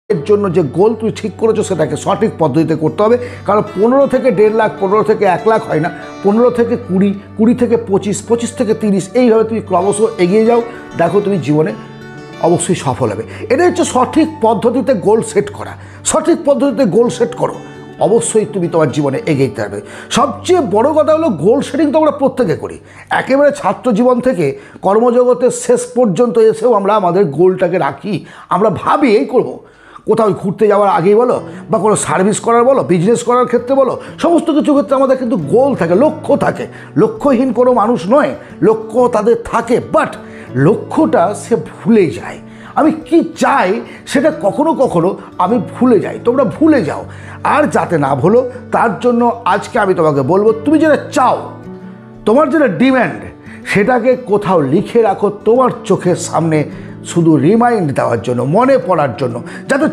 এর জন্য যে গোল তুমি ঠিক করেছো সেটাকে সঠিক পদ্ধতিতে করতে হবে। কারণ 15 থেকে 1.5 লাখ, 15 থেকে 1 লাখ হয় না, 15 থেকে 20, 20 থেকে 25, 25 থেকে 30, এইভাবে তুমি ক্রমশ এগিয়ে যাও। দেখো তুমি জীবনে অবশ্যই সফল হবে। এটা হচ্ছে সঠিক পদ্ধতিতে গোল সেট করা। সঠিক পদ্ধতিতে গোল সেট করো, অবশ্যই তুমি তোমার জীবনে এগিয়ে যেতে পারবে। সবচেয়ে বড় কথা হলো গোল সেটিং তো আমরা প্রত্যেকে করি, একেবারে ছাত্র জীবন থেকে কর্মজগতের শেষ পর্যন্ত এসেও আমরা আমাদের গোলটাকে রাখি। আমরা ভাবি এই করবো, কোথাও ঘুরতে যাওয়ার আগেই বলো বা কোনো সার্ভিস করার বলো, বিজনেস করার ক্ষেত্রে বলো, সমস্ত কিছু ক্ষেত্রে আমাদের কিন্তু গোল থাকে, লক্ষ্য থাকে। লক্ষ্যহীন কোনো মানুষ নয়, লক্ষ্য তাদের থাকে, বাট লক্ষ্যটা সে ভুলে যায়। আমি কি চাই সেটা কখনো কখনো আমি ভুলে যাই, তোমরা ভুলে যাও। আর যাতে না ভুলো তার জন্য আজকে আমি তোমাকে বলবো, তুমি যেটা চাও, তোমার যেটা ডিম্যান্ড, সেটাকে কোথাও লিখে রাখো তোমার চোখের সামনে, শুধু রিমাইন্ড দেওয়ার জন্য, মনে পড়ার জন্য, যাতে